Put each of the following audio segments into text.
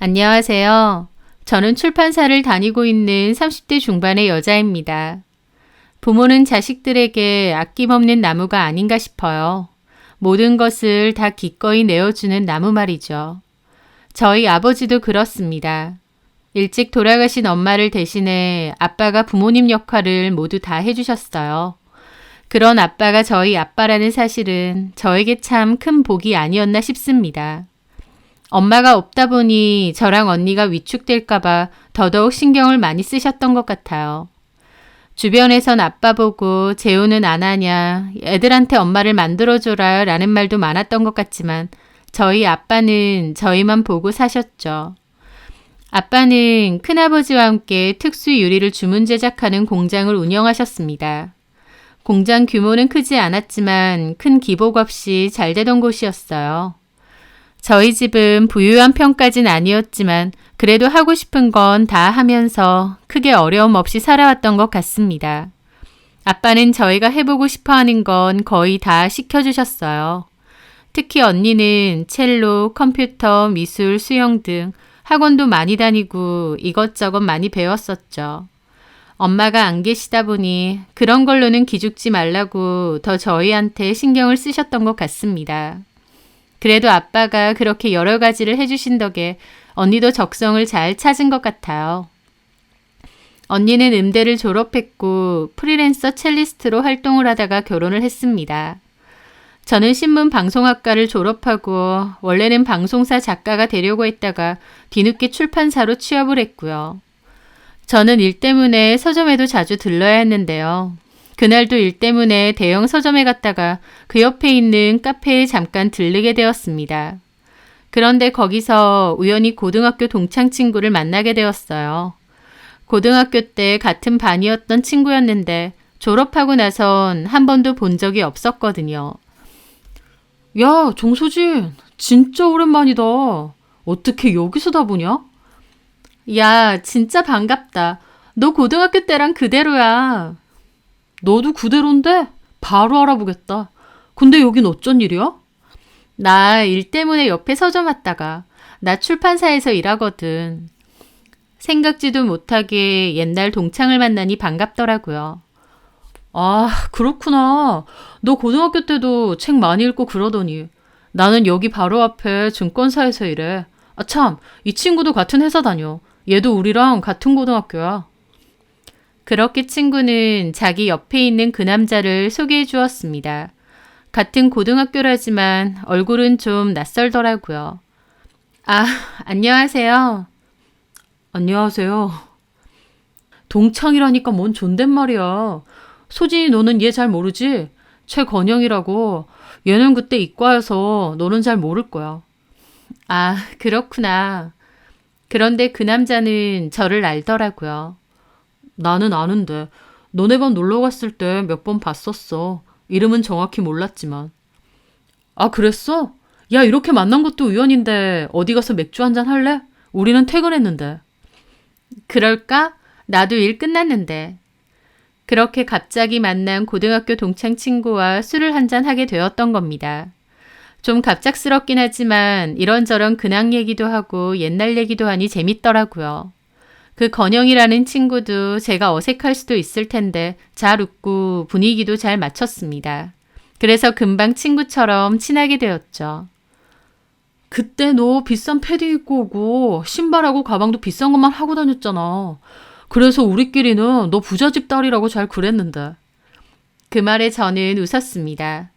안녕하세요. 저는 출판사를 다니고 있는 30대 중반의 여자입니다. 부모는 자식들에게 아낌없는 나무가 아닌가 싶어요. 모든 것을 다 기꺼이 내어주는 나무 말이죠. 저희 아버지도 그렇습니다. 일찍 돌아가신 엄마를 대신해 아빠가 부모님 역할을 모두 다 해주셨어요. 그런 아빠가 저희 아빠라는 사실은 저에게 참 큰 복이 아니었나 싶습니다. 엄마가 없다 보니 저랑 언니가 위축될까봐 더더욱 신경을 많이 쓰셨던 것 같아요. 주변에선 아빠 보고 재혼은 안 하냐, 애들한테 엄마를 만들어줘라 라는 말도 많았던 것 같지만 저희 아빠는 저희만 보고 사셨죠. 아빠는 큰아버지와 함께 특수 유리를 주문 제작하는 공장을 운영하셨습니다. 공장 규모는 크지 않았지만 큰 기복 없이 잘 되던 곳이었어요. 저희 집은 부유한 편까진 아니었지만 그래도 하고 싶은 건 다 하면서 크게 어려움 없이 살아왔던 것 같습니다. 아빠는 저희가 해보고 싶어 하는 건 거의 다 시켜주셨어요. 특히 언니는 첼로, 컴퓨터, 미술, 수영 등 학원도 많이 다니고 이것저것 많이 배웠었죠. 엄마가 안 계시다 보니 그런 걸로는 기죽지 말라고 더 저희한테 신경을 쓰셨던 것 같습니다. 그래도 아빠가 그렇게 여러 가지를 해주신 덕에 언니도 적성을 잘 찾은 것 같아요. 언니는 음대를 졸업했고 프리랜서 첼리스트로 활동을 하다가 결혼을 했습니다. 저는 신문방송학과를 졸업하고 원래는 방송사 작가가 되려고 했다가 뒤늦게 출판사로 취업을 했고요. 저는 일 때문에 서점에도 자주 들러야 했는데요. 그날도 일 때문에 대형 서점에 갔다가 그 옆에 있는 카페에 잠깐 들르게 되었습니다. 그런데 거기서 우연히 고등학교 동창 친구를 만나게 되었어요. 고등학교 때 같은 반이었던 친구였는데 졸업하고 나선 한 번도 본 적이 없었거든요. 야, 정수진, 진짜 오랜만이다. 어떻게 여기서 다 보냐? 야, 진짜 반갑다. 너 고등학교 때랑 그대로야. 너도 그대로인데? 바로 알아보겠다. 근데 여긴 어쩐 일이야? 나 일 때문에 옆에 서점 왔다가 나 출판사에서 일하거든. 생각지도 못하게 옛날 동창을 만나니 반갑더라고요. 아, 그렇구나. 너 고등학교 때도 책 많이 읽고 그러더니. 나는 여기 바로 앞에 증권사에서 일해. 아, 참, 이 친구도 같은 회사 다녀. 얘도 우리랑 같은 고등학교야. 그렇게 친구는 자기 옆에 있는 그 남자를 소개해 주었습니다. 같은 고등학교라지만 얼굴은 좀 낯설더라고요. 아, 안녕하세요. 안녕하세요. 동창이라니까 뭔 존댓말이야. 소진이 너는 얘 잘 모르지? 최건영이라고. 얘는 그때 이과여서 너는 잘 모를 거야. 아, 그렇구나. 그런데 그 남자는 저를 알더라고요. 나는 아는데 너네 반 놀러 갔을 때 몇 번 봤었어. 이름은 정확히 몰랐지만. 아, 그랬어? 야, 이렇게 만난 것도 우연인데 어디 가서 맥주 한잔 할래? 우리는 퇴근했는데. 그럴까? 나도 일 끝났는데. 그렇게 갑자기 만난 고등학교 동창 친구와 술을 한잔 하게 되었던 겁니다. 좀 갑작스럽긴 하지만 이런저런 근황 얘기도 하고 옛날 얘기도 하니 재밌더라고요. 그 건영이라는 친구도 제가 어색할 수도 있을 텐데 잘 웃고 분위기도 잘 맞췄습니다. 그래서 금방 친구처럼 친하게 되었죠. 그때 너 비싼 패딩 입고 오고 신발하고 가방도 비싼 것만 하고 다녔잖아. 그래서 우리끼리는 너 부잣집 딸이라고 잘 그랬는데. 그 말에 저는 웃었습니다.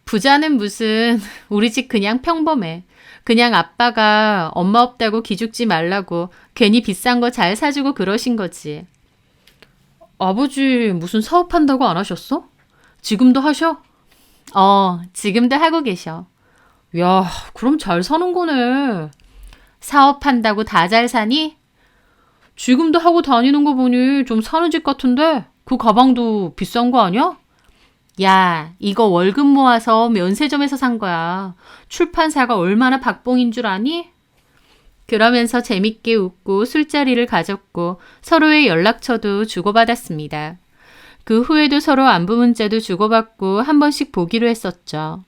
부자는 무슨, 우리 집 그냥 평범해. 그냥 아빠가 엄마 없다고 기죽지 말라고 괜히 비싼 거 잘 사주고 그러신 거지. 아버지 무슨 사업한다고 안 하셨어? 지금도 하셔? 지금도 하고 계셔. 야, 그럼 잘 사는 거네. 사업한다고 다 잘 사니? 지금도 하고 다니는 거 보니 좀 사는 집 같은데 그 가방도 비싼 거 아니야? 야, 이거 월급 모아서 면세점에서 산 거야. 출판사가 얼마나 박봉인 줄 아니? 그러면서 재밌게 웃고 술자리를 가졌고 서로의 연락처도 주고받았습니다. 그 후에도 서로 안부 문자도 주고받고 한 번씩 보기로 했었죠.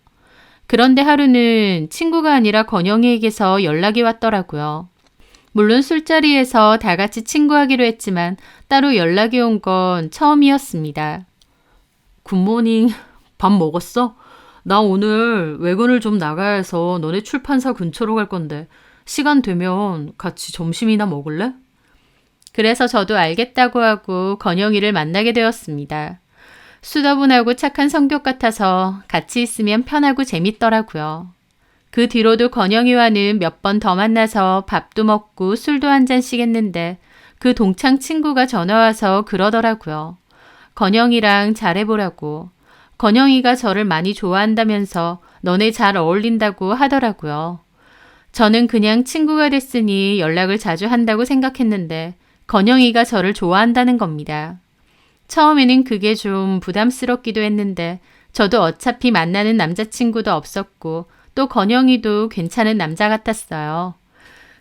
그런데 하루는 친구가 아니라 건영이에게서 연락이 왔더라고요. 물론 술자리에서 다 같이 친구하기로 했지만 따로 연락이 온 건 처음이었습니다. 굿모닝. 밥 먹었어? 나 오늘 외근을 좀 나가야 해서 너네 출판사 근처로 갈 건데 시간 되면 같이 점심이나 먹을래? 그래서 저도 알겠다고 하고 건영이를 만나게 되었습니다. 수더분하고 착한 성격 같아서 같이 있으면 편하고 재밌더라고요. 그 뒤로도 건영이와는 몇 번 더 만나서 밥도 먹고 술도 한 잔씩 했는데 그 동창 친구가 전화와서 그러더라고요. 건영이랑 잘해보라고. 건영이가 저를 많이 좋아한다면서 너네 잘 어울린다고 하더라고요. 저는 그냥 친구가 됐으니 연락을 자주 한다고 생각했는데 건영이가 저를 좋아한다는 겁니다. 처음에는 그게 좀 부담스럽기도 했는데 저도 어차피 만나는 남자친구도 없었고 또 건영이도 괜찮은 남자 같았어요.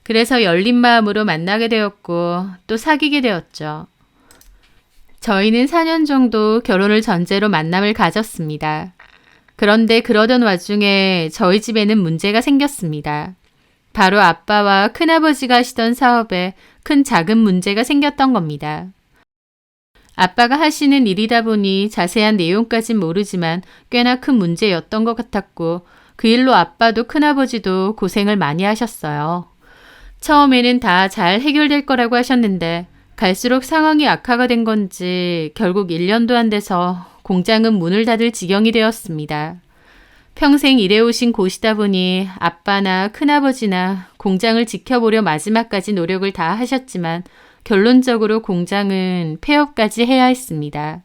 그래서 열린 마음으로 만나게 되었고 또 사귀게 되었죠. 저희는 4년 정도 결혼을 전제로 만남을 가졌습니다. 그런데 그러던 와중에 저희 집에는 문제가 생겼습니다. 바로 아빠와 큰아버지가 하시던 사업에 큰 작은 문제가 생겼던 겁니다. 아빠가 하시는 일이다 보니 자세한 내용까진 모르지만 꽤나 큰 문제였던 것 같았고 그 일로 아빠도 큰아버지도 고생을 많이 하셨어요. 처음에는 다 잘 해결될 거라고 하셨는데 갈수록 상황이 악화가 된 건지 결국 1년도 안 돼서 공장은 문을 닫을 지경이 되었습니다. 평생 일해오신 곳이다 보니 아빠나 큰아버지나 공장을 지켜보려 마지막까지 노력을 다 하셨지만 결론적으로 공장은 폐업까지 해야 했습니다.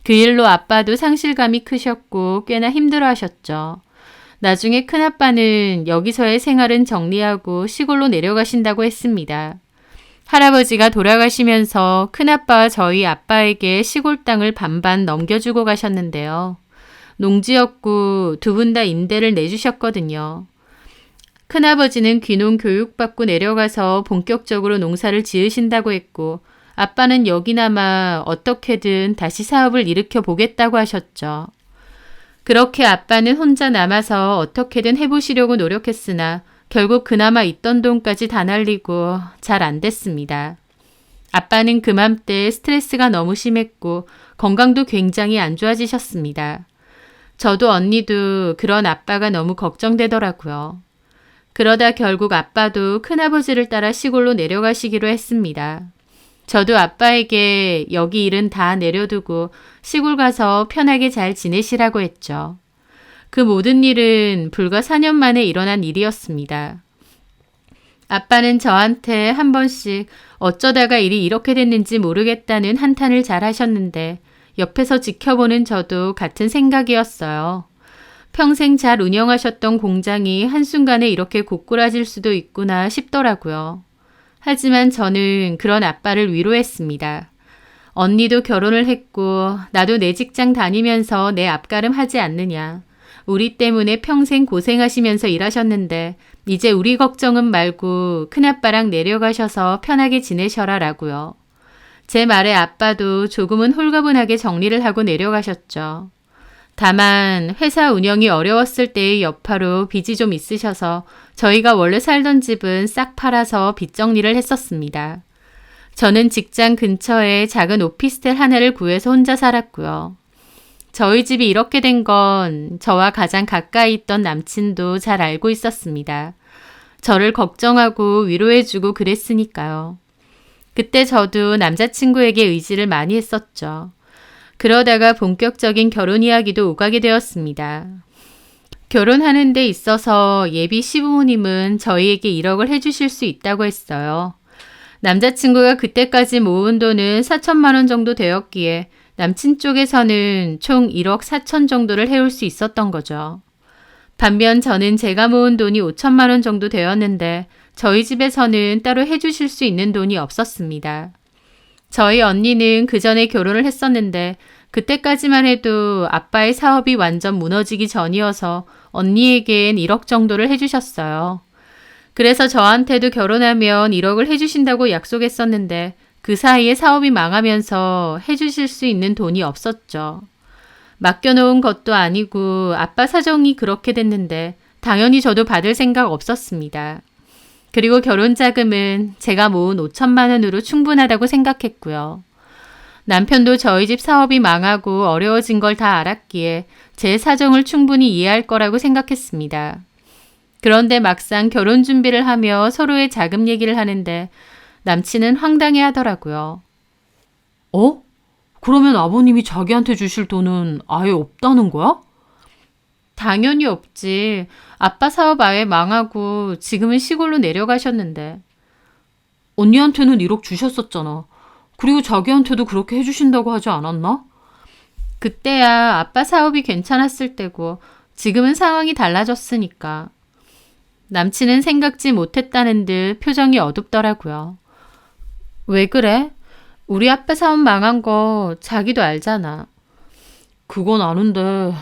그 일로 아빠도 상실감이 크셨고 꽤나 힘들어 하셨죠. 나중에 큰아빠는 여기서의 생활은 정리하고 시골로 내려가신다고 했습니다. 할아버지가 돌아가시면서 큰아빠와 저희 아빠에게 시골 땅을 반반 넘겨주고 가셨는데요. 농지였고 두 분 다 임대를 내주셨거든요. 큰아버지는 귀농 교육받고 내려가서 본격적으로 농사를 지으신다고 했고 아빠는 여기나마 어떻게든 다시 사업을 일으켜 보겠다고 하셨죠. 그렇게 아빠는 혼자 남아서 어떻게든 해보시려고 노력했으나 결국 그나마 있던 돈까지 다 날리고 잘 안 됐습니다. 아빠는 그맘때 스트레스가 너무 심했고 건강도 굉장히 안 좋아지셨습니다. 저도 언니도 그런 아빠가 너무 걱정되더라고요. 그러다 결국 아빠도 큰아버지를 따라 시골로 내려가시기로 했습니다. 저도 아빠에게 여기 일은 다 내려두고 시골 가서 편하게 잘 지내시라고 했죠. 그 모든 일은 불과 4년 만에 일어난 일이었습니다. 아빠는 저한테 한 번씩 어쩌다가 일이 이렇게 됐는지 모르겠다는 한탄을 잘 하셨는데 옆에서 지켜보는 저도 같은 생각이었어요. 평생 잘 운영하셨던 공장이 한순간에 이렇게 고꾸라질 수도 있구나 싶더라고요. 하지만 저는 그런 아빠를 위로했습니다. 언니도 결혼을 했고 나도 내 직장 다니면서 내 앞가름 하지 않느냐. 우리 때문에 평생 고생하시면서 일하셨는데 이제 우리 걱정은 말고 큰아빠랑 내려가셔서 편하게 지내셔라 라고요. 제 말에 아빠도 조금은 홀가분하게 정리를 하고 내려가셨죠. 다만 회사 운영이 어려웠을 때의 여파로 빚이 좀 있으셔서 저희가 원래 살던 집은 싹 팔아서 빚 정리를 했었습니다. 저는 직장 근처에 작은 오피스텔 하나를 구해서 혼자 살았고요. 저희 집이 이렇게 된 건 저와 가장 가까이 있던 남친도 잘 알고 있었습니다. 저를 걱정하고 위로해주고 그랬으니까요. 그때 저도 남자친구에게 의지를 많이 했었죠. 그러다가 본격적인 결혼 이야기도 오가게 되었습니다. 결혼하는 데 있어서 예비 시부모님은 저희에게 1억을 해주실 수 있다고 했어요. 남자친구가 그때까지 모은 돈은 4천만 원 정도 되었기에 남친 쪽에서는 총 1억 4천 정도를 해올 수 있었던 거죠. 반면 저는 제가 모은 돈이 5천만 원 정도 되었는데 저희 집에서는 따로 해주실 수 있는 돈이 없었습니다. 저희 언니는 그 전에 결혼을 했었는데 그때까지만 해도 아빠의 사업이 완전 무너지기 전이어서 언니에겐 1억 정도를 해주셨어요. 그래서 저한테도 결혼하면 1억을 해주신다고 약속했었는데 그 사이에 사업이 망하면서 해주실 수 있는 돈이 없었죠. 맡겨놓은 것도 아니고 아빠 사정이 그렇게 됐는데 당연히 저도 받을 생각 없었습니다. 그리고 결혼 자금은 제가 모은 5천만 원으로 충분하다고 생각했고요. 남편도 저희 집 사업이 망하고 어려워진 걸 다 알았기에 제 사정을 충분히 이해할 거라고 생각했습니다. 그런데 막상 결혼 준비를 하며 서로의 자금 얘기를 하는데 남친은 황당해 하더라고요. 어? 그러면 아버님이 자기한테 주실 돈은 아예 없다는 거야? 당연히 없지. 아빠 사업 아예 망하고 지금은 시골로 내려가셨는데. 언니한테는 1억 주셨었잖아. 그리고 자기한테도 그렇게 해주신다고 하지 않았나? 그때야 아빠 사업이 괜찮았을 때고 지금은 상황이 달라졌으니까. 남친은 생각지 못했다는 듯 표정이 어둡더라고요. 왜 그래? 우리 아빠 사업 망한 거 자기도 알잖아. 그건 아는데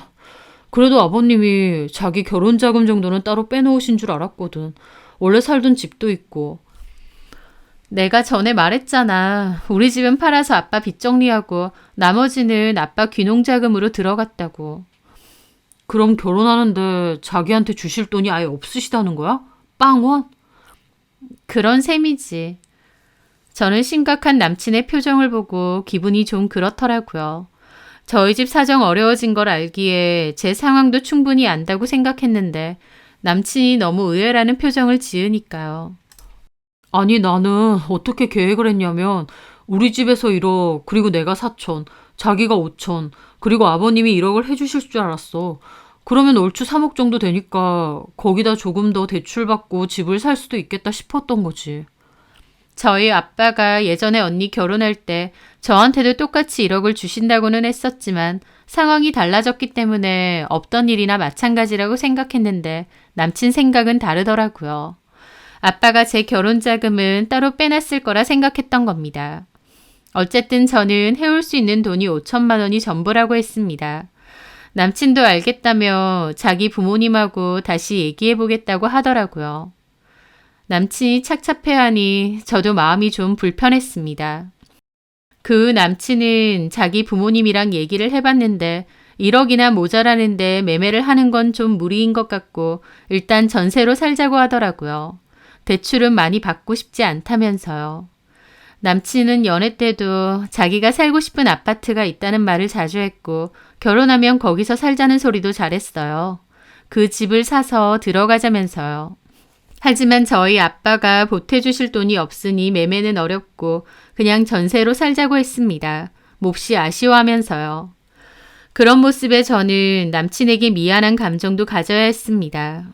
그래도 아버님이 자기 결혼 자금 정도는 따로 빼놓으신 줄 알았거든. 원래 살던 집도 있고. 내가 전에 말했잖아. 우리 집은 팔아서 아빠 빚 정리하고 나머지는 아빠 귀농자금으로 들어갔다고. 그럼 결혼하는데 자기한테 주실 돈이 아예 없으시다는 거야? 빵원? 그런 셈이지. 저는 심각한 남친의 표정을 보고 기분이 좀 그렇더라고요. 저희 집 사정 어려워진 걸 알기에 제 상황도 충분히 안다고 생각했는데 남친이 너무 의외라는 표정을 지으니까요. 아니 나는 어떻게 계획을 했냐면 우리 집에서 1억 그리고 내가 4천 자기가 5천 그리고 아버님이 1억을 해주실 줄 알았어. 그러면 얼추 3억 정도 되니까 거기다 조금 더 대출받고 집을 살 수도 있겠다 싶었던 거지. 저희 아빠가 예전에 언니 결혼할 때 저한테도 똑같이 1억을 주신다고는 했었지만 상황이 달라졌기 때문에 없던 일이나 마찬가지라고 생각했는데 남친 생각은 다르더라고요. 아빠가 제 결혼 자금은 따로 빼놨을 거라 생각했던 겁니다. 어쨌든 저는 해올 수 있는 돈이 5천만 원이 전부라고 했습니다. 남친도 알겠다며 자기 부모님하고 다시 얘기해 보겠다고 하더라고요. 남친이 착잡해하니 저도 마음이 좀 불편했습니다. 그 남친은 자기 부모님이랑 얘기를 해봤는데 1억이나 모자라는데 매매를 하는 건 좀 무리인 것 같고 일단 전세로 살자고 하더라고요. 대출은 많이 받고 싶지 않다면서요. 남친은 연애 때도 자기가 살고 싶은 아파트가 있다는 말을 자주 했고 결혼하면 거기서 살자는 소리도 잘했어요. 그 집을 사서 들어가자면서요. 하지만 저희 아빠가 보태주실 돈이 없으니 매매는 어렵고 그냥 전세로 살자고 했습니다. 몹시 아쉬워하면서요. 그런 모습에 저는 남친에게 미안한 감정도 가져야 했습니다.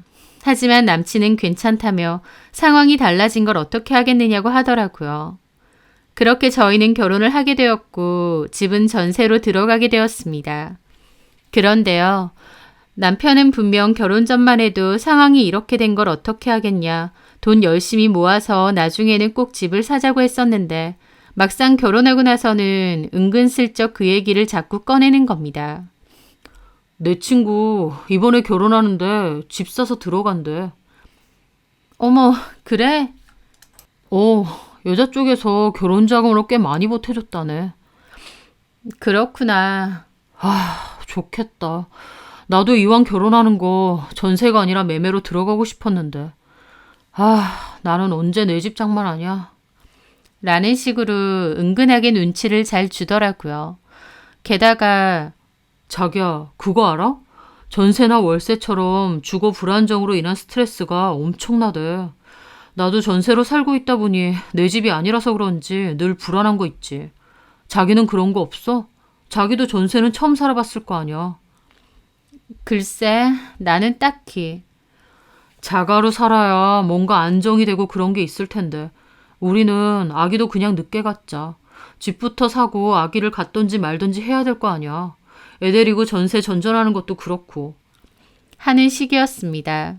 하지만 남친은 괜찮다며 상황이 달라진 걸 어떻게 하겠느냐고 하더라고요. 그렇게 저희는 결혼을 하게 되었고 집은 전세로 들어가게 되었습니다. 그런데요. 남편은 분명 결혼 전만 해도 상황이 이렇게 된 걸 어떻게 하겠냐. 돈 열심히 모아서 나중에는 꼭 집을 사자고 했었는데 막상 결혼하고 나서는 은근슬쩍 그 얘기를 자꾸 꺼내는 겁니다. 내 친구 이번에 결혼하는데 집 사서 들어간대. 어머, 그래? 여자 쪽에서 결혼 자금으로 꽤 많이 보태줬다네. 그렇구나. 좋겠다. 나도 이왕 결혼하는 거 전세가 아니라 매매로 들어가고 싶었는데. 나는 언제 내 집 장만하냐. 라는 식으로 은근하게 눈치를 잘 주더라고요. 게다가 자기야, 그거 알아? 전세나 월세처럼 주거 불안정으로 인한 스트레스가 엄청나대. 나도 전세로 살고 있다 보니 내 집이 아니라서 그런지 늘 불안한 거 있지. 자기는 그런 거 없어? 자기도 전세는 처음 살아봤을 거 아니야. 글쎄, 나는 딱히. 자가로 살아야 뭔가 안정이 되고 그런 게 있을 텐데. 우리는 아기도 그냥 늦게 갖자. 집부터 사고 아기를 갖던지 말던지 해야 될 거 아니야. 애 데리고 전세 전전하는 것도 그렇고. 하는 식이었습니다.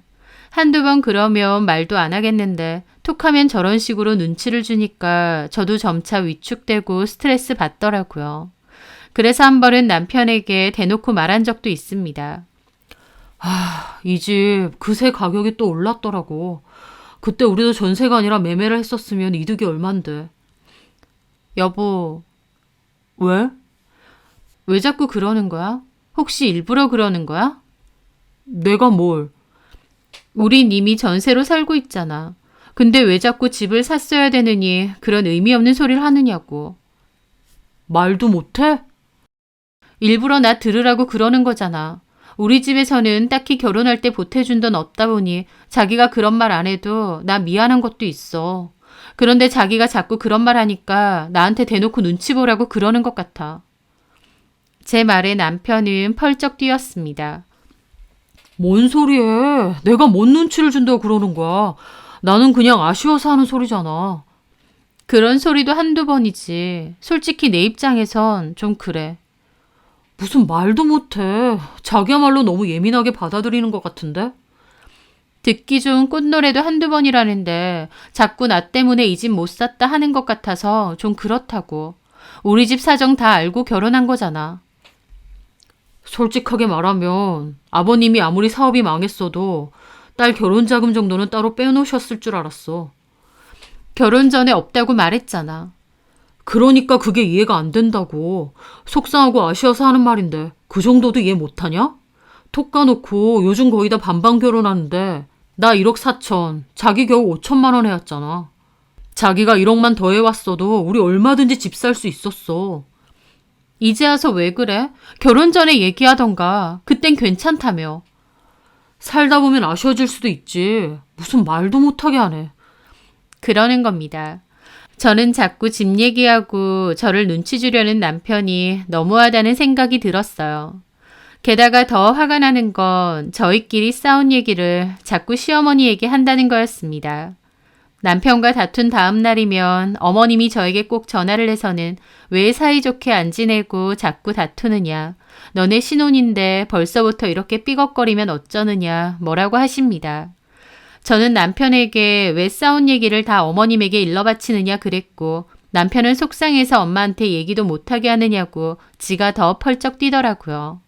한두 번 그러면 말도 안 하겠는데 톡하면 저런 식으로 눈치를 주니까 저도 점차 위축되고 스트레스 받더라고요. 그래서 한 번은 남편에게 대놓고 말한 적도 있습니다. 이 집 그새 가격이 또 올랐더라고. 그때 우리도 전세가 아니라 매매를 했었으면 이득이 얼만데. 여보, 왜? 왜 자꾸 그러는 거야? 혹시 일부러 그러는 거야? 내가 뭘? 우린 이미 전세로 살고 있잖아. 근데 왜 자꾸 집을 샀어야 되느니 그런 의미 없는 소리를 하느냐고. 말도 못해? 일부러 나 들으라고 그러는 거잖아. 우리 집에서는 딱히 결혼할 때 보태준 돈 없다 보니 자기가 그런 말 안 해도 나 미안한 것도 있어. 그런데 자기가 자꾸 그런 말 하니까 나한테 대놓고 눈치 보라고 그러는 것 같아. 제 말에 남편은 펄쩍 뛰었습니다. 뭔 소리해? 내가 뭔 눈치를 준다고 그러는 거야? 나는 그냥 아쉬워서 하는 소리잖아. 그런 소리도 한두 번이지. 솔직히 내 입장에선 좀 그래. 무슨 말도 못해. 자기야말로 너무 예민하게 받아들이는 것 같은데? 듣기 좋은 꽃노래도 한두 번이라는데 자꾸 나 때문에 이 집 못 샀다 하는 것 같아서 좀 그렇다고. 우리 집 사정 다 알고 결혼한 거잖아. 솔직하게 말하면 아버님이 아무리 사업이 망했어도 딸 결혼 자금 정도는 따로 빼놓으셨을 줄 알았어. 결혼 전에 없다고 말했잖아. 그러니까 그게 이해가 안 된다고. 속상하고 아쉬워서 하는 말인데 그 정도도 이해 못하냐? 톡 까놓고 요즘 거의 다 반반 결혼하는데 나 1억 4천, 자기 겨우 5천만 원 해왔잖아. 자기가 1억만 더 해왔어도 우리 얼마든지 집 살 수 있었어. 이제 와서 왜 그래? 결혼 전에 얘기하던가. 그땐 괜찮다며. 살다 보면 아쉬워질 수도 있지. 무슨 말도 못하게 하네. 그러는 겁니다. 저는 자꾸 집 얘기하고 저를 눈치 주려는 남편이 너무하다는 생각이 들었어요. 게다가 더 화가 나는 건 저희끼리 싸운 얘기를 자꾸 시어머니에게 한다는 거였습니다. 남편과 다툰 다음 날이면 어머님이 저에게 꼭 전화를 해서는 왜 사이좋게 안 지내고 자꾸 다투느냐. 너네 신혼인데 벌써부터 이렇게 삐걱거리면 어쩌느냐. 뭐라고 하십니다. 저는 남편에게 왜 싸운 얘기를 다 어머님에게 일러바치느냐 그랬고 남편은 속상해서 엄마한테 얘기도 못하게 하느냐고 지가 더 펄쩍 뛰더라고요.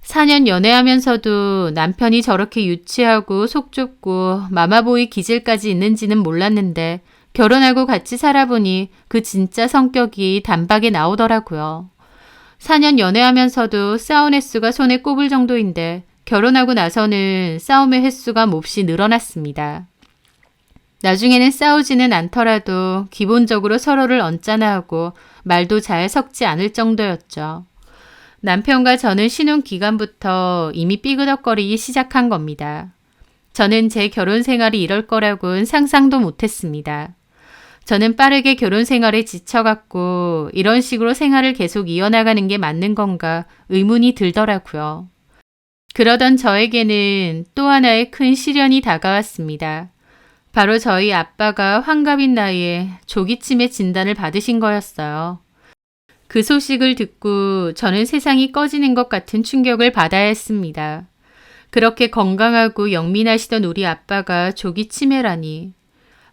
4년 연애하면서도 남편이 저렇게 유치하고 속 좁고 마마보이 기질까지 있는지는 몰랐는데 결혼하고 같이 살아보니 그 진짜 성격이 단박에 나오더라고요. 4년 연애하면서도 싸운 횟수가 손에 꼽을 정도인데 결혼하고 나서는 싸움의 횟수가 몹시 늘어났습니다. 나중에는 싸우지는 않더라도 기본적으로 서로를 언짢아 하고 말도 잘 섞지 않을 정도였죠. 남편과 저는 신혼 기간부터 이미 삐그덕거리기 시작한 겁니다. 저는 제 결혼 생활이 이럴 거라고는 상상도 못했습니다. 저는 빠르게 결혼 생활에 지쳐갔고 이런 식으로 생활을 계속 이어나가는 게 맞는 건가 의문이 들더라고요. 그러던 저에게는 또 하나의 큰 시련이 다가왔습니다. 바로 저희 아빠가 환갑인 나이에 조기치매 진단을 받으신 거였어요. 그 소식을 듣고 저는 세상이 꺼지는 것 같은 충격을 받아야 했습니다. 그렇게 건강하고 영민하시던 우리 아빠가 조기치매라니.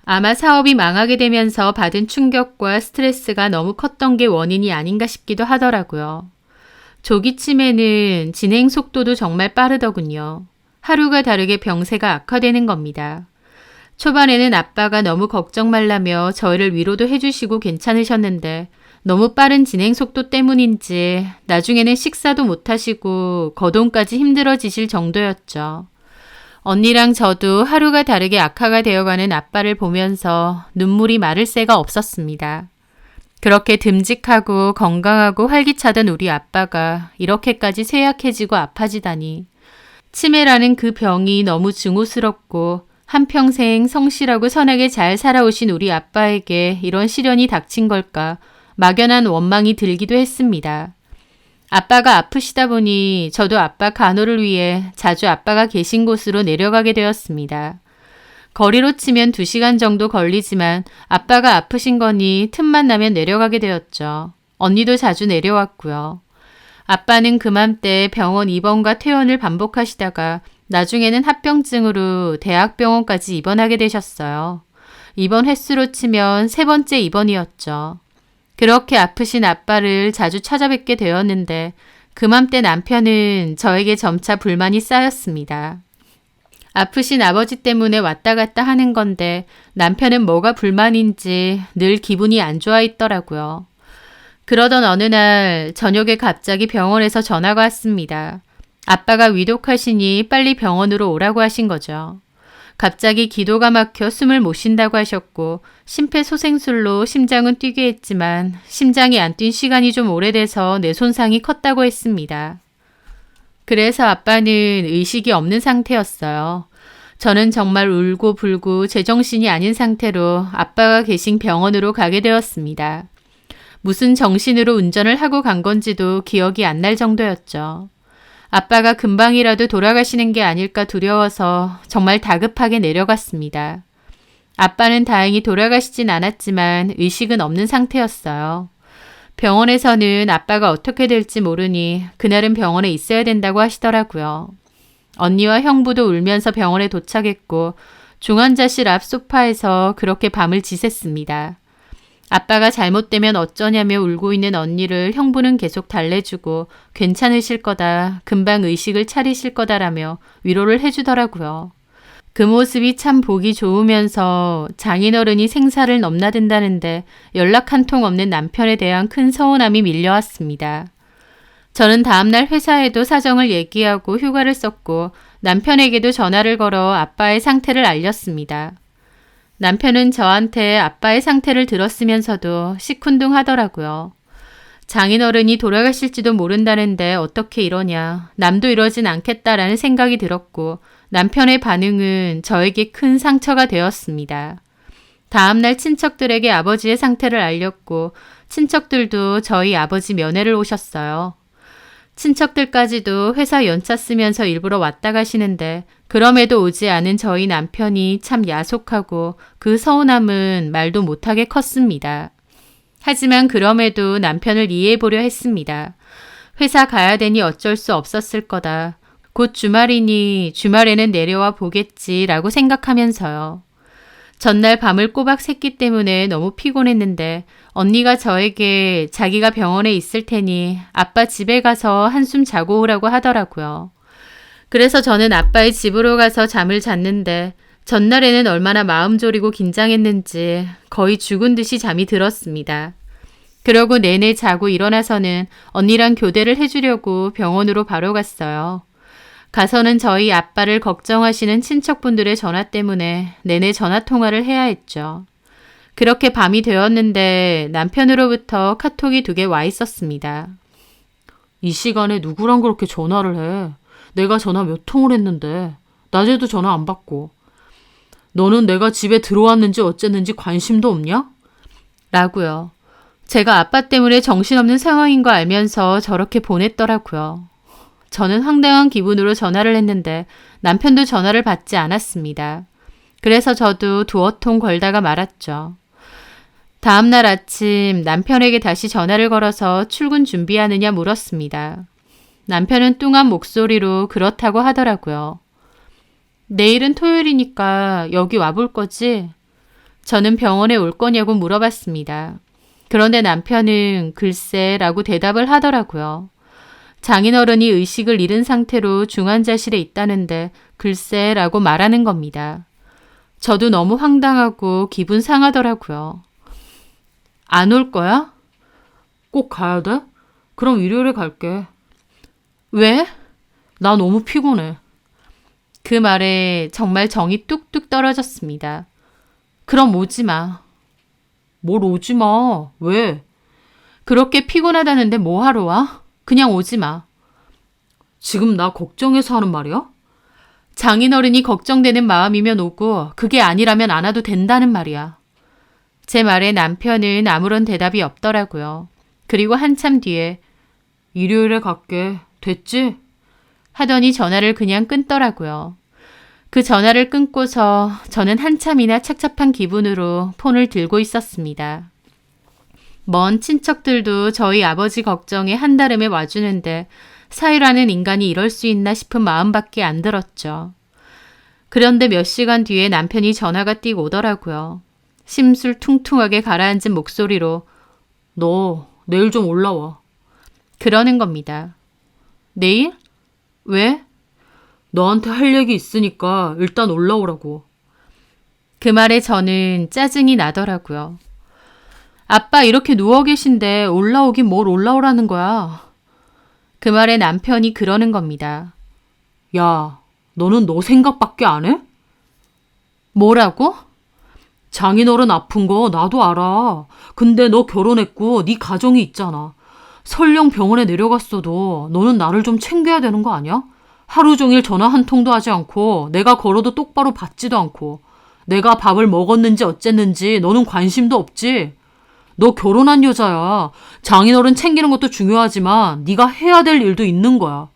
아마 사업이 망하게 되면서 받은 충격과 스트레스가 너무 컸던 게 원인이 아닌가 싶기도 하더라고요. 조기치매는 진행 속도도 정말 빠르더군요. 하루가 다르게 병세가 악화되는 겁니다. 초반에는 아빠가 너무 걱정 말라며 저희를 위로도 해주시고 괜찮으셨는데 너무 빠른 진행 속도 때문인지 나중에는 식사도 못하시고 거동까지 힘들어지실 정도였죠. 언니랑 저도 하루가 다르게 악화가 되어가는 아빠를 보면서 눈물이 마를 새가 없었습니다. 그렇게 듬직하고 건강하고 활기차던 우리 아빠가 이렇게까지 쇠약해지고 아파지다니. 치매라는 그 병이 너무 증오스럽고 한평생 성실하고 선하게 잘 살아오신 우리 아빠에게 이런 시련이 닥친 걸까 막연한 원망이 들기도 했습니다. 아빠가 아프시다 보니 저도 아빠 간호를 위해 자주 아빠가 계신 곳으로 내려가게 되었습니다. 거리로 치면 2시간 정도 걸리지만 아빠가 아프신 거니 틈만 나면 내려가게 되었죠. 언니도 자주 내려왔고요. 아빠는 그맘때 병원 입원과 퇴원을 반복하시다가 나중에는 합병증으로 대학병원까지 입원하게 되셨어요. 입원 횟수로 치면 3번째 입원이었죠. 그렇게 아프신 아빠를 자주 찾아뵙게 되었는데 그맘때 남편은 저에게 점차 불만이 쌓였습니다. 아프신 아버지 때문에 왔다 갔다 하는 건데 남편은 뭐가 불만인지 늘 기분이 안 좋아 있더라고요. 그러던 어느 날 저녁에 갑자기 병원에서 전화가 왔습니다. 아빠가 위독하시니 빨리 병원으로 오라고 하신 거죠. 갑자기 기도가 막혀 숨을 못 쉰다고 하셨고 심폐소생술로 심장은 뛰게 했지만 심장이 안 뛴 시간이 좀 오래돼서 뇌 손상이 컸다고 했습니다. 그래서 아빠는 의식이 없는 상태였어요. 저는 정말 울고 불고 제정신이 아닌 상태로 아빠가 계신 병원으로 가게 되었습니다. 무슨 정신으로 운전을 하고 간 건지도 기억이 안 날 정도였죠. 아빠가 금방이라도 돌아가시는 게 아닐까 두려워서 정말 다급하게 내려갔습니다. 아빠는 다행히 돌아가시진 않았지만 의식은 없는 상태였어요. 병원에서는 아빠가 어떻게 될지 모르니 그날은 병원에 있어야 된다고 하시더라고요. 언니와 형부도 울면서 병원에 도착했고 중환자실 앞 소파에서 그렇게 밤을 지샜습니다. 아빠가 잘못되면 어쩌냐며 울고 있는 언니를 형부는 계속 달래주고 괜찮으실 거다, 금방 의식을 차리실 거다라며 위로를 해주더라고요. 그 모습이 참 보기 좋으면서 장인어른이 생사를 넘나든다는데 연락 한 통 없는 남편에 대한 큰 서운함이 밀려왔습니다. 저는 다음날 회사에도 사정을 얘기하고 휴가를 썼고 남편에게도 전화를 걸어 아빠의 상태를 알렸습니다. 남편은 저한테 아빠의 상태를 들었으면서도 시큰둥하더라고요. 장인어른이 돌아가실지도 모른다는데 어떻게 이러냐, 남도 이러진 않겠다라는 생각이 들었고 남편의 반응은 저에게 큰 상처가 되었습니다. 다음날 친척들에게 아버지의 상태를 알렸고 친척들도 저희 아버지 면회를 오셨어요. 친척들까지도 회사 연차 쓰면서 일부러 왔다 가시는데 그럼에도 오지 않은 저희 남편이 참 야속하고 그 서운함은 말도 못하게 컸습니다. 하지만 그럼에도 남편을 이해해보려 했습니다. 회사 가야 되니 어쩔 수 없었을 거다. 곧 주말이니 주말에는 내려와 보겠지라고 생각하면서요. 전날 밤을 꼬박 샜기 때문에 너무 피곤했는데 언니가 저에게 자기가 병원에 있을 테니 아빠 집에 가서 한숨 자고 오라고 하더라고요. 그래서 저는 아빠의 집으로 가서 잠을 잤는데 전날에는 얼마나 마음 졸이고 긴장했는지 거의 죽은 듯이 잠이 들었습니다. 그러고 내내 자고 일어나서는 언니랑 교대를 해주려고 병원으로 바로 갔어요. 가서는 저희 아빠를 걱정하시는 친척분들의 전화 때문에 내내 전화통화를 해야 했죠. 그렇게 밤이 되었는데 남편으로부터 카톡이 2개 와 있었습니다. 이 시간에 누구랑 그렇게 전화를 해? 내가 전화 몇 통을 했는데 낮에도 전화 안 받고. 너는 내가 집에 들어왔는지 어쨌는지 관심도 없냐? 라고요. 제가 아빠 때문에 정신없는 상황인 거 알면서 저렇게 보냈더라고요. 저는 황당한 기분으로 전화를 했는데 남편도 전화를 받지 않았습니다. 그래서 저도 두어 통 걸다가 말았죠. 다음날 아침 남편에게 다시 전화를 걸어서 출근 준비하느냐 물었습니다. 남편은 뚱한 목소리로 그렇다고 하더라고요. 내일은 토요일이니까 여기 와볼 거지? 저는 병원에 올 거냐고 물어봤습니다. 그런데 남편은 글쎄라고 대답을 하더라고요. 장인어른이 의식을 잃은 상태로 중환자실에 있다는데 글쎄라고 말하는 겁니다. 저도 너무 황당하고 기분 상하더라고요. 안 올 거야? 꼭 가야 돼? 그럼 일요일에 갈게. 왜? 나 너무 피곤해. 그 말에 정말 정이 뚝뚝 떨어졌습니다. 그럼 오지 마. 뭘 오지 마. 왜? 그렇게 피곤하다는데 뭐 하러 와? 그냥 오지 마. 지금 나 걱정해서 하는 말이야? 장인어른이 걱정되는 마음이면 오고 그게 아니라면 안 와도 된다는 말이야. 제 말에 남편은 아무런 대답이 없더라고요. 그리고 한참 뒤에 일요일에 갈게. 됐지? 하더니 전화를 그냥 끊더라고요. 그 전화를 끊고서 저는 한참이나 착잡한 기분으로 폰을 들고 있었습니다. 먼 친척들도 저희 아버지 걱정에 한달음에 와주는데 사위라는 인간이 이럴 수 있나 싶은 마음밖에 안 들었죠. 그런데 몇 시간 뒤에 남편이 전화가 띄고 오더라고요. 심술퉁퉁하게 가라앉은 목소리로 너 내일 좀 올라와. 그러는 겁니다. 내일? 왜? 너한테 할 얘기 있으니까 일단 올라오라고. 그 말에 저는 짜증이 나더라고요. 아빠 이렇게 누워 계신데 올라오긴 뭘 올라오라는 거야. 그 말에 남편이 그러는 겁니다. 야, 너는 너 생각밖에 안 해? 뭐라고? 장인어른 아픈 거 나도 알아. 근데 너 결혼했고 네 가정이 있잖아. 설령 병원에 내려갔어도 너는 나를 좀 챙겨야 되는 거 아니야? 하루 종일 전화 한 통도 하지 않고 내가 걸어도 똑바로 받지도 않고 내가 밥을 먹었는지 어쨌는지 너는 관심도 없지? 너 결혼한 여자야. 장인어른 챙기는 것도 중요하지만 네가 해야 될 일도 있는 거야.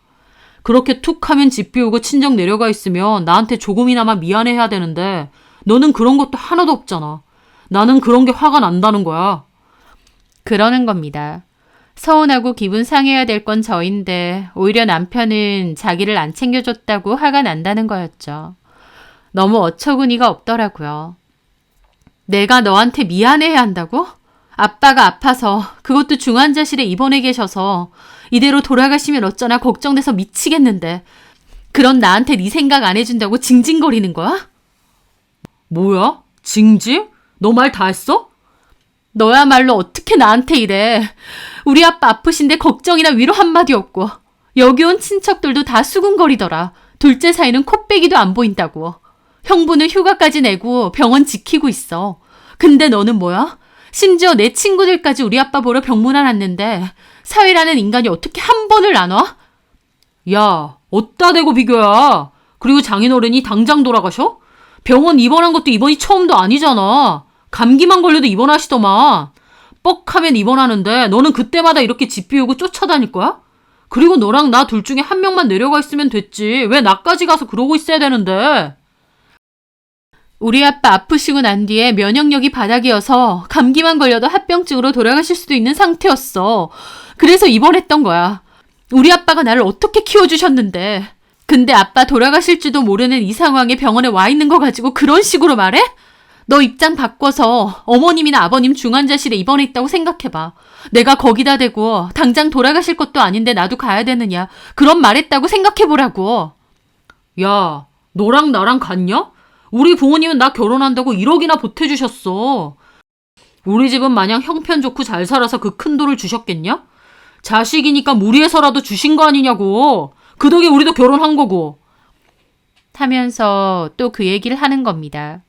그렇게 툭 하면 집 비우고 친정 내려가 있으면 나한테 조금이나마 미안해해야 되는데 너는 그런 것도 하나도 없잖아. 나는 그런 게 화가 난다는 거야. 그러는 겁니다. 서운하고 기분 상해야 될 건 저인데 오히려 남편은 자기를 안 챙겨줬다고 화가 난다는 거였죠. 너무 어처구니가 없더라고요. 내가 너한테 미안해야 한다고? 아빠가 아파서 그것도 중환자실에 입원해 계셔서 이대로 돌아가시면 어쩌나 걱정돼서 미치겠는데 그런 나한테 네 생각 안 해준다고 징징거리는 거야? 뭐야? 징징? 너 말 다 했어? 너야말로 어떻게 나한테 이래. 우리 아빠 아프신데 걱정이나 위로 한마디 없고 여기 온 친척들도 다 수군거리더라. 둘째 사이는 코빼기도 안 보인다고. 형부는 휴가까지 내고 병원 지키고 있어. 근데 너는 뭐야? 심지어 내 친구들까지 우리 아빠 보러 병문안 왔는데 사위라는 인간이 어떻게 한 번을 안 와? 야, 어디다 대고 비교야. 그리고 장인어른이 당장 돌아가셔? 병원 입원한 것도 이번이 처음도 아니잖아. 감기만 걸려도 입원하시더만. 뻑하면 입원하는데 너는 그때마다 이렇게 집 비우고 쫓아다닐 거야? 그리고 너랑 나 둘 중에 한 명만 내려가 있으면 됐지. 왜 나까지 가서 그러고 있어야 되는데? 우리 아빠 아프시고 난 뒤에 면역력이 바닥이어서 감기만 걸려도 합병증으로 돌아가실 수도 있는 상태였어. 그래서 입원했던 거야. 우리 아빠가 나를 어떻게 키워주셨는데. 근데 아빠 돌아가실지도 모르는 이 상황에 병원에 와 있는 거 가지고 그런 식으로 말해? 너 입장 바꿔서 어머님이나 아버님 중환자실에 입원해 있다고 생각해봐. 내가 거기다 대고 당장 돌아가실 것도 아닌데 나도 가야 되느냐. 그런 말했다고 생각해보라고. 야, 너랑 나랑 같냐? 우리 부모님은 나 결혼한다고 1억이나 보태주셨어. 우리 집은 마냥 형편 좋고 잘 살아서 그 큰 돈을 주셨겠냐? 자식이니까 무리해서라도 주신 거 아니냐고. 그 덕에 우리도 결혼한 거고. 하면서 또 그 얘기를 하는 겁니다.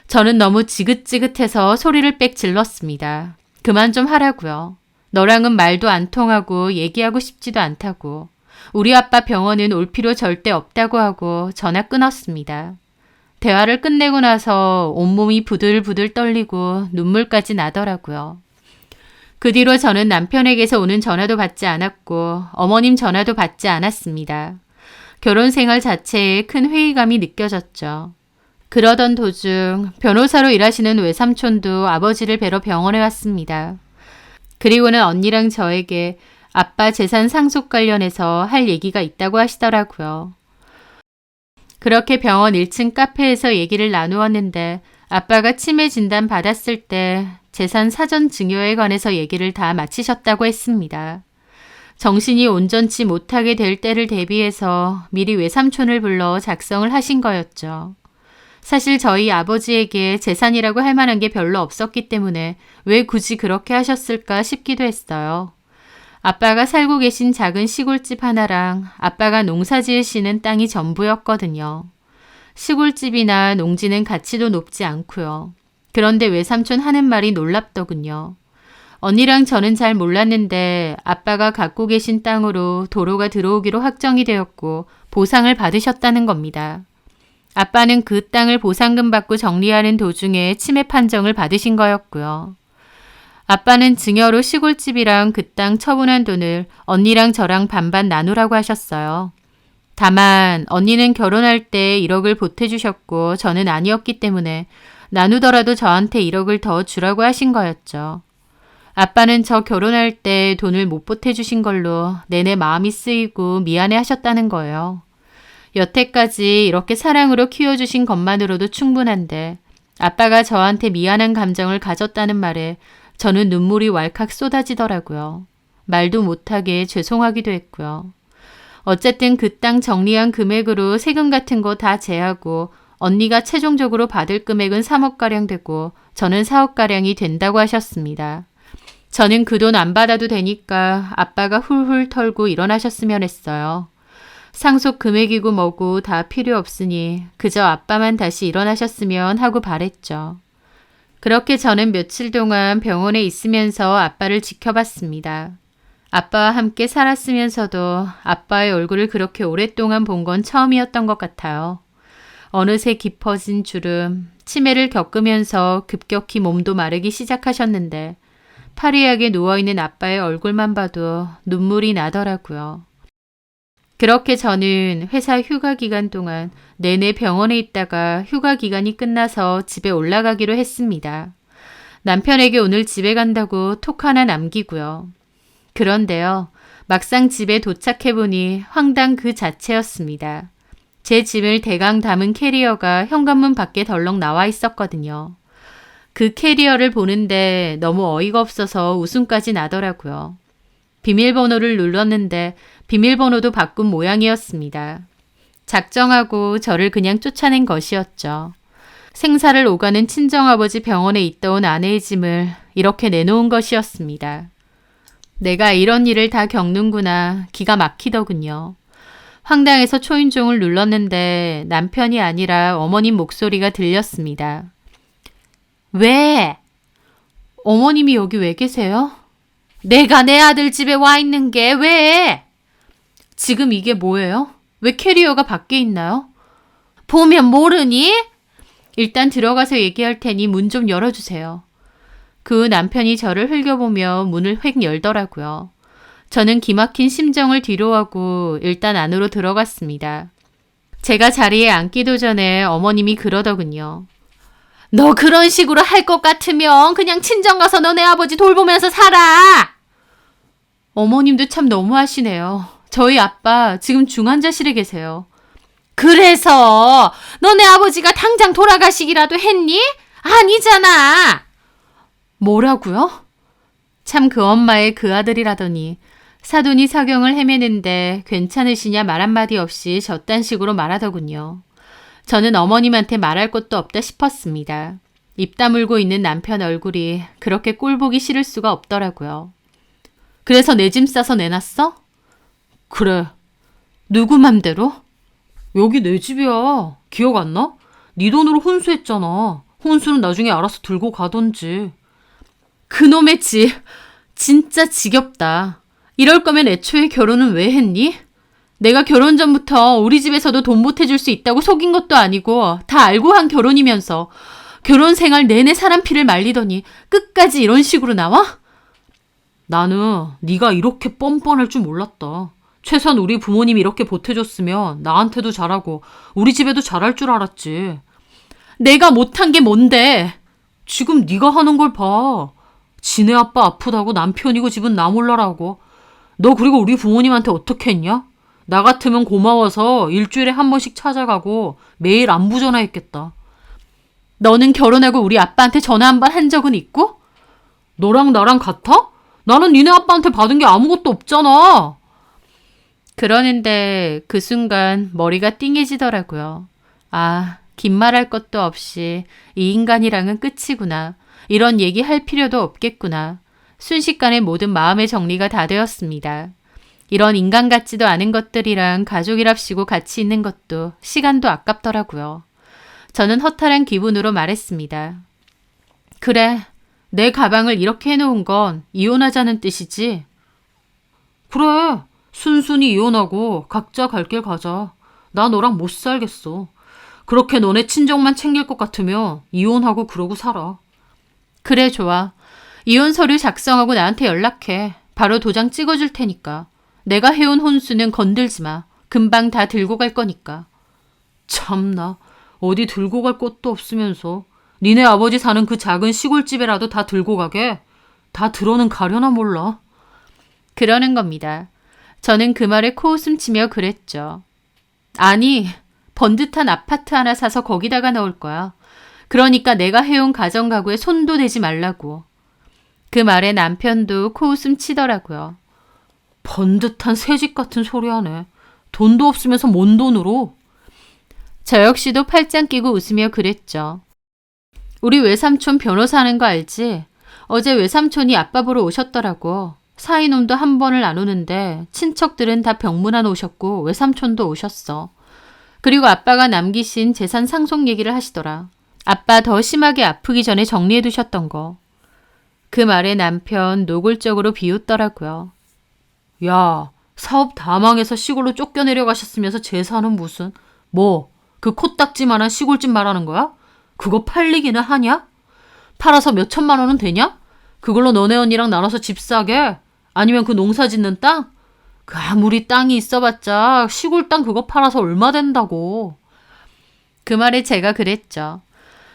저는 너무 지긋지긋해서 소리를 빽 질렀습니다. 그만 좀 하라고요. 너랑은 말도 안 통하고 얘기하고 싶지도 않다고. 우리 아빠 병원은 올 필요 절대 없다고 하고 전화 끊었습니다. 대화를 끝내고 나서 온몸이 부들부들 떨리고 눈물까지 나더라고요. 그 뒤로 저는 남편에게서 오는 전화도 받지 않았고 어머님 전화도 받지 않았습니다. 결혼 생활 자체에 큰 회의감이 느껴졌죠. 그러던 도중 변호사로 일하시는 외삼촌도 아버지를 뵈러 병원에 왔습니다. 그리고는 언니랑 저에게 아빠 재산 상속 관련해서 할 얘기가 있다고 하시더라고요. 그렇게 병원 1층 카페에서 얘기를 나누었는데 아빠가 치매 진단 받았을 때 재산 사전 증여에 관해서 얘기를 다 마치셨다고 했습니다. 정신이 온전치 못하게 될 때를 대비해서 미리 외삼촌을 불러 작성을 하신 거였죠. 사실 저희 아버지에게 재산이라고 할 만한 게 별로 없었기 때문에 왜 굳이 그렇게 하셨을까 싶기도 했어요. 아빠가 살고 계신 작은 시골집 하나랑 아빠가 농사 지으시는 땅이 전부였거든요. 시골집이나 농지는 가치도 높지 않고요. 그런데 외삼촌 하는 말이 놀랍더군요. 언니랑 저는 잘 몰랐는데 아빠가 갖고 계신 땅으로 도로가 들어오기로 확정이 되었고 보상을 받으셨다는 겁니다. 아빠는 그 땅을 보상금 받고 정리하는 도중에 치매 판정을 받으신 거였고요. 아빠는 증여로 시골집이랑 그 땅 처분한 돈을 언니랑 저랑 반반 나누라고 하셨어요. 다만 언니는 결혼할 때 1억을 보태주셨고 저는 아니었기 때문에 나누더라도 저한테 1억을 더 주라고 하신 거였죠. 아빠는 저 결혼할 때 돈을 못 보태주신 걸로 내내 마음이 쓰이고 미안해 하셨다는 거예요. 여태까지 이렇게 사랑으로 키워주신 것만으로도 충분한데 아빠가 저한테 미안한 감정을 가졌다는 말에 저는 눈물이 왈칵 쏟아지더라고요. 말도 못하게 죄송하기도 했고요. 어쨌든 그 땅 정리한 금액으로 세금 같은 거 다 제하고 언니가 최종적으로 받을 금액은 3억가량 되고 저는 4억가량이 된다고 하셨습니다. 저는 그 돈 안 받아도 되니까 아빠가 훌훌 털고 일어나셨으면 했어요. 상속 금액이고 뭐고 다 필요 없으니 그저 아빠만 다시 일어나셨으면 하고 바랬죠. 그렇게 저는 며칠 동안 병원에 있으면서 아빠를 지켜봤습니다. 아빠와 함께 살았으면서도 아빠의 얼굴을 그렇게 오랫동안 본 건 처음이었던 것 같아요. 어느새 깊어진 주름, 치매를 겪으면서 급격히 몸도 마르기 시작하셨는데 파리하게 누워있는 아빠의 얼굴만 봐도 눈물이 나더라고요. 그렇게 저는 회사 휴가 기간 동안 내내 병원에 있다가 휴가 기간이 끝나서 집에 올라가기로 했습니다. 남편에게 오늘 집에 간다고 톡 하나 남기고요. 그런데요, 막상 집에 도착해보니 황당 그 자체였습니다. 제 짐을 대강 담은 캐리어가 현관문 밖에 덜렁 나와 있었거든요. 그 캐리어를 보는데 너무 어이가 없어서 웃음까지 나더라고요. 비밀번호를 눌렀는데 비밀번호도 바꾼 모양이었습니다. 작정하고 저를 그냥 쫓아낸 것이었죠. 생사를 오가는 친정아버지 병원에 있다 온 아내의 짐을 이렇게 내놓은 것이었습니다. 내가 이런 일을 다 겪는구나. 기가 막히더군요. 황당해서 초인종을 눌렀는데 남편이 아니라 어머님 목소리가 들렸습니다. 왜? 어머님이 여기 왜 계세요? 내가 내 아들 집에 와 있는 게 왜? 지금 이게 뭐예요? 왜 캐리어가 밖에 있나요? 보면 모르니? 일단 들어가서 얘기할 테니 문 좀 열어주세요. 그 남편이 저를 흘겨보며 문을 획 열더라고요. 저는 기막힌 심정을 뒤로하고 일단 안으로 들어갔습니다. 제가 자리에 앉기도 전에 어머님이 그러더군요. 너 그런 식으로 할 것 같으면 그냥 친정 가서 너네 아버지 돌보면서 살아! 어머님도 참 너무하시네요. 저희 아빠 지금 중환자실에 계세요. 그래서 너네 아버지가 당장 돌아가시기라도 했니? 아니잖아! 뭐라고요? 참 그 엄마의 그 아들이라더니 사돈이 사경을 헤매는데 괜찮으시냐 말 한마디 없이 저딴 식으로 말하더군요. 저는 어머님한테 말할 것도 없다 싶었습니다. 입 다물고 있는 남편 얼굴이 그렇게 꼴보기 싫을 수가 없더라고요. 그래서 내 짐 싸서 내놨어? 그래. 누구 맘대로? 여기 내 집이야. 기억 안 나? 네 돈으로 혼수했잖아. 혼수는 나중에 알아서 들고 가던지. 그놈의 집. 진짜 지겹다. 이럴 거면 애초에 결혼은 왜 했니? 내가 결혼 전부터 우리 집에서도 돈 보태줄 수 있다고 속인 것도 아니고 다 알고 한 결혼이면서 결혼 생활 내내 사람 피를 말리더니 끝까지 이런 식으로 나와? 나는 네가 이렇게 뻔뻔할 줄 몰랐다. 최소한 우리 부모님이 이렇게 보태줬으면 나한테도 잘하고 우리 집에도 잘할 줄 알았지. 내가 못한 게 뭔데? 지금 네가 하는 걸 봐. 지네 아빠 아프다고 남편이고 집은 나 몰라라고. 너 그리고 우리 부모님한테 어떻게 했냐? 나 같으면 고마워서 일주일에 한 번씩 찾아가고 매일 안부 전화했겠다. 너는 결혼하고 우리 아빠한테 전화 한 번 한 적은 있고? 너랑 나랑 같아? 나는 니네 아빠한테 받은 게 아무것도 없잖아. 그러는데 그 순간 머리가 띵해지더라고요. 아, 긴 말할 것도 없이 이 인간이랑은 끝이구나. 이런 얘기 할 필요도 없겠구나. 순식간에 모든 마음의 정리가 다 되었습니다. 이런 인간 같지도 않은 것들이랑 가족이랍시고 같이 있는 것도 시간도 아깝더라고요. 저는 허탈한 기분으로 말했습니다. 그래, 내 가방을 이렇게 해놓은 건 이혼하자는 뜻이지? 그래, 순순히 이혼하고 각자 갈 길 가자. 나 너랑 못 살겠어. 그렇게 너네 친정만 챙길 것 같으면 이혼하고 그러고 살아. 그래, 좋아. 이혼 서류 작성하고 나한테 연락해. 바로 도장 찍어줄 테니까. 내가 해온 혼수는 건들지 마. 금방 다 들고 갈 거니까. 참나, 어디 들고 갈 것도 없으면서 니네 아버지 사는 그 작은 시골집에라도 다 들고 가게? 다 들어는 가려나 몰라. 그러는 겁니다. 저는 그 말에 코웃음 치며 그랬죠. 아니, 번듯한 아파트 하나 사서 거기다가 넣을 거야. 그러니까 내가 해온 가정가구에 손도 대지 말라고. 그 말에 남편도 코웃음 치더라고요. 번듯한 새집 같은 소리 하네. 돈도 없으면서 뭔 돈으로? 저 역시도 팔짱 끼고 웃으며 그랬죠. 우리 외삼촌 변호사 하는 거 알지? 어제 외삼촌이 아빠 보러 오셨더라고. 사이놈도 한 번을 안 오는데 친척들은 다 병문안 오셨고 외삼촌도 오셨어. 그리고 아빠가 남기신 재산 상속 얘기를 하시더라. 아빠 더 심하게 아프기 전에 정리해 두셨던 거. 그 말에 남편 노골적으로 비웃더라고요. 야, 사업 다 망해서 시골로 쫓겨내려 가셨으면서 재산은 무슨, 뭐, 그 코딱지만한 시골집 말하는 거야? 그거 팔리기는 하냐? 팔아서 몇 천만 원은 되냐? 그걸로 너네 언니랑 나눠서 집 사게? 아니면 그 농사 짓는 땅? 그 아무리 땅이 있어봤자 시골 땅 그거 팔아서 얼마 된다고. 그 말에 제가 그랬죠.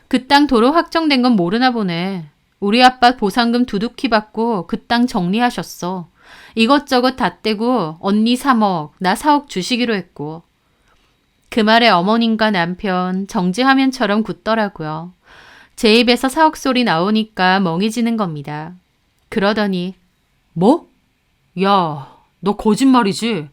그 땅 도로 확정된 건 모르나 보네. 우리 아빠 보상금 두둑히 받고 그 땅 정리하셨어. 이것저것 다 떼고 언니 3억, 나 4억 주시기로 했고. 그 말에 어머님과 남편 정지화면처럼 굳더라고요. 제 입에서 4억 소리 나오니까 멍해지는 겁니다. 그러더니 뭐? 야, 너 거짓말이지?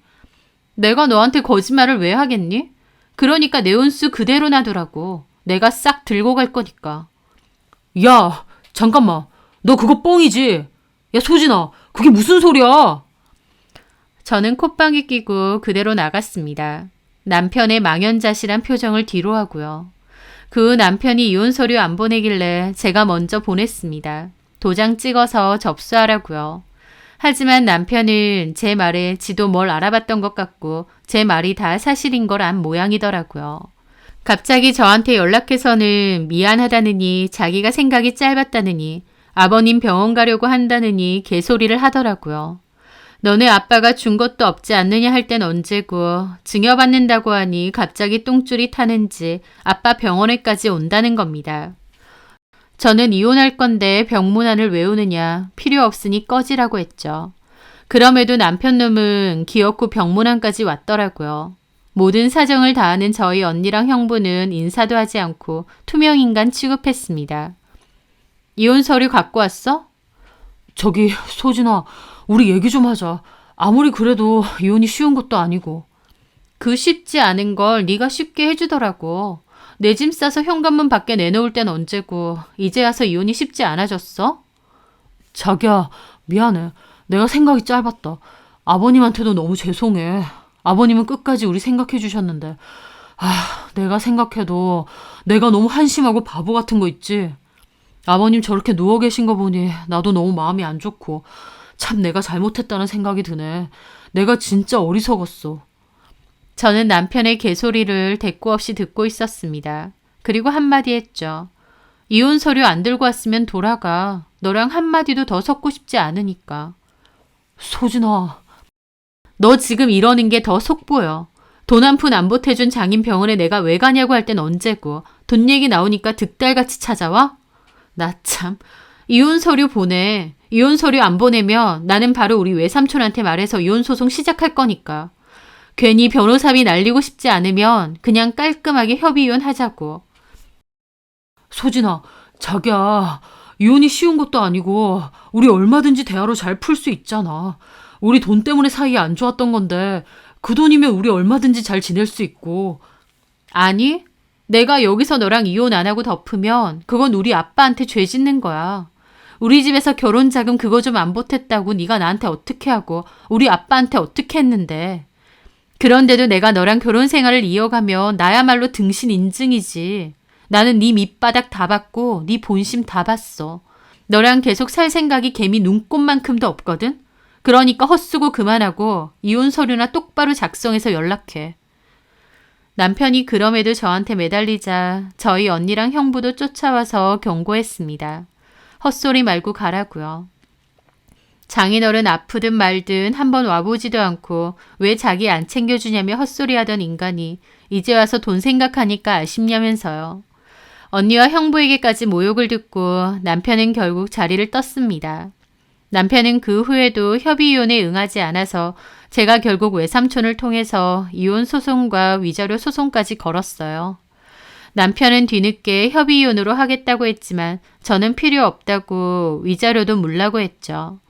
내가 너한테 거짓말을 왜 하겠니? 그러니까 내 혼수 그대로 놔두라고. 내가 싹 들고 갈 거니까. 야, 잠깐만. 너 그거 뻥이지? 야, 소진아, 그게 무슨 소리야? 저는 콧방귀 끼고 그대로 나갔습니다. 남편의 망연자실한 표정을 뒤로 하고요. 그 후 남편이 이혼 서류 안 보내길래 제가 먼저 보냈습니다. 도장 찍어서 접수하라고요. 하지만 남편은 제 말에 지도 뭘 알아봤던 것 같고 제 말이 다 사실인 걸 안 모양이더라고요. 갑자기 저한테 연락해서는 미안하다느니 자기가 생각이 짧았다느니 아버님 병원 가려고 한다느니 개소리를 하더라고요. 너네 아빠가 준 것도 없지 않느냐 할 땐 언제고 증여받는다고 하니 갑자기 똥줄이 타는지 아빠 병원에까지 온다는 겁니다. 저는 이혼할 건데 병문안을 외우느냐 필요 없으니 꺼지라고 했죠. 그럼에도 남편 놈은 기어코 병문안까지 왔더라고요. 모든 사정을 다 아는 저희 언니랑 형부는 인사도 하지 않고 투명인간 취급했습니다. 이혼 서류 갖고 왔어? 저기, 소진아, 우리 얘기 좀 하자. 아무리 그래도 이혼이 쉬운 것도 아니고. 그 쉽지 않은 걸 네가 쉽게 해주더라고. 내 짐 싸서 현관문 밖에 내놓을 땐 언제고 이제 와서 이혼이 쉽지 않아졌어? 자기야, 미안해. 내가 생각이 짧았다. 아버님한테도 너무 죄송해. 아버님은 끝까지 우리 생각해 주셨는데. 내가 생각해도 내가 너무 한심하고 바보 같은 거 있지. 아버님 저렇게 누워 계신 거 보니 나도 너무 마음이 안 좋고 참 내가 잘못했다는 생각이 드네. 내가 진짜 어리석었어. 저는 남편의 개소리를 대꾸 없이 듣고 있었습니다. 그리고 한마디 했죠. 이혼 서류 안 들고 왔으면 돌아가. 너랑 한마디도 더 섞고 싶지 않으니까. 소진아. 너 지금 이러는 게 더 속보여. 돈 한 푼 안 보태준 장인 병원에 내가 왜 가냐고 할 땐 언제고. 돈 얘기 나오니까 득달같이 찾아와? 나 참. 이혼 서류 보내. 이혼 서류 안 보내면 나는 바로 우리 외삼촌한테 말해서 이혼 소송 시작할 거니까. 괜히 변호사비 날리고 싶지 않으면 그냥 깔끔하게 협의 이혼 하자고. 소진아, 자기야. 이혼이 쉬운 것도 아니고 우리 얼마든지 대화로 잘 풀 수 있잖아. 우리 돈 때문에 사이 안 좋았던 건데 그 돈이면 우리 얼마든지 잘 지낼 수 있고. 아니, 내가 여기서 너랑 이혼 안 하고 덮으면 그건 우리 아빠한테 죄 짓는 거야. 우리 집에서 결혼 자금 그거 좀 안 보탰다고 네가 나한테 어떻게 하고 우리 아빠한테 어떻게 했는데. 그런데도 내가 너랑 결혼 생활을 이어가면 나야말로 등신 인증이지. 나는 네 밑바닥 다 봤고 네 본심 다 봤어. 너랑 계속 살 생각이 개미 눈곱만큼도 없거든. 그러니까 헛수고 그만하고 이혼 서류나 똑바로 작성해서 연락해. 남편이 그럼에도 저한테 매달리자 저희 언니랑 형부도 쫓아와서 경고했습니다. 헛소리 말고 가라고요. 장인어른 아프든 말든 한번 와보지도 않고 왜 자기 안 챙겨주냐며 헛소리하던 인간이 이제 와서 돈 생각하니까 아쉽냐면서요. 언니와 형부에게까지 모욕을 듣고 남편은 결국 자리를 떴습니다. 남편은 그 후에도 협의이혼에 응하지 않아서 제가 결국 외삼촌을 통해서 이혼 소송과 위자료 소송까지 걸었어요. 남편은 뒤늦게 협의이혼으로 하겠다고 했지만 저는 필요 없다고 위자료도 물라고 했죠.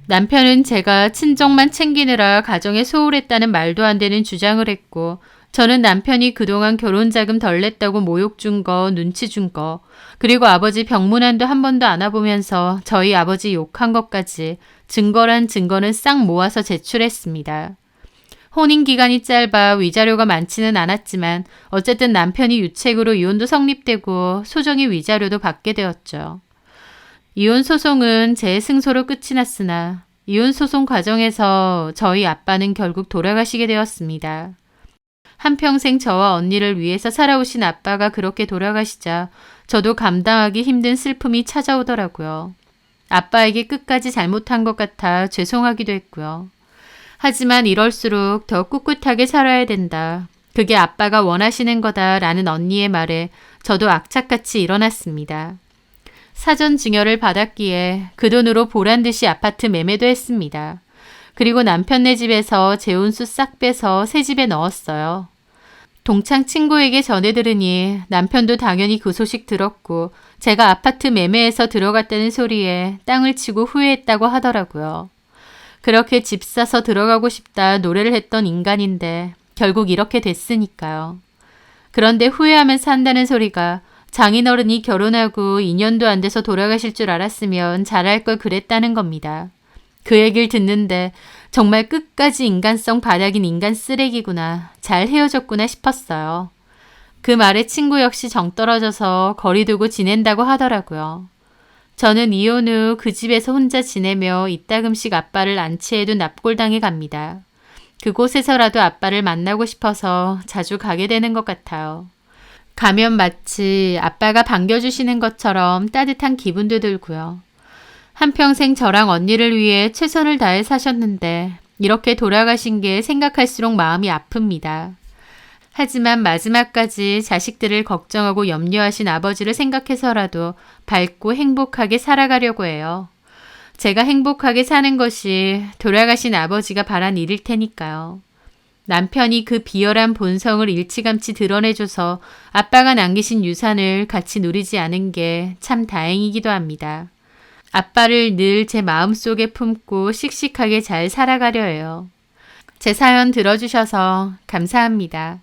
남편은 제가 친정만 챙기느라 가정에 소홀했다는 말도 안 되는 주장을 했고 저는 남편이 그동안 결혼 자금 덜 냈다고 모욕 준 거, 눈치 준 거, 그리고 아버지 병문안도 한 번도 안 와보면서 저희 아버지 욕한 것까지 증거란 증거는 싹 모아서 제출했습니다. 혼인 기간이 짧아 위자료가 많지는 않았지만 어쨌든 남편이 유책으로 이혼도 성립되고 소정의 위자료도 받게 되었죠. 이혼 소송은 제 승소로 끝이 났으나 이혼 소송 과정에서 저희 아빠는 결국 돌아가시게 되었습니다. 한평생 저와 언니를 위해서 살아오신 아빠가 그렇게 돌아가시자 저도 감당하기 힘든 슬픔이 찾아오더라고요. 아빠에게 끝까지 잘못한 것 같아 죄송하기도 했고요. 하지만 이럴수록 더 꿋꿋하게 살아야 된다. 그게 아빠가 원하시는 거다라는 언니의 말에 저도 악착같이 일어났습니다. 사전 증여를 받았기에 그 돈으로 보란듯이 아파트 매매도 했습니다. 그리고 남편네 집에서 재혼수 싹 빼서 새 집에 넣었어요. 동창 친구에게 전해 들으니 남편도 당연히 그 소식 들었고 제가 아파트 매매해서 들어갔다는 소리에 땅을 치고 후회했다고 하더라고요. 그렇게 집 사서 들어가고 싶다 노래를 했던 인간인데 결국 이렇게 됐으니까요. 그런데 후회하면서 한다는 소리가 장인어른이 결혼하고 2년도 안 돼서 돌아가실 줄 알았으면 잘할 걸 그랬다는 겁니다. 그 얘기를 듣는데 정말 끝까지 인간성 바닥인 인간 쓰레기구나, 잘 헤어졌구나 싶었어요. 그 말에 친구 역시 정 떨어져서 거리 두고 지낸다고 하더라고요. 저는 이혼 후 그 집에서 혼자 지내며 이따금씩 아빠를 안치해둔 납골당에 갑니다. 그곳에서라도 아빠를 만나고 싶어서 자주 가게 되는 것 같아요. 가면 마치 아빠가 반겨주시는 것처럼 따뜻한 기분도 들고요. 한평생 저랑 언니를 위해 최선을 다해 사셨는데 이렇게 돌아가신 게 생각할수록 마음이 아픕니다. 하지만 마지막까지 자식들을 걱정하고 염려하신 아버지를 생각해서라도 밝고 행복하게 살아가려고 해요. 제가 행복하게 사는 것이 돌아가신 아버지가 바란 일일 테니까요. 남편이 그 비열한 본성을 일찌감치 드러내줘서 아빠가 남기신 유산을 같이 누리지 않은 게 참 다행이기도 합니다. 아빠를 늘 제 마음속에 품고 씩씩하게 잘 살아가려 해요. 제 사연 들어주셔서 감사합니다.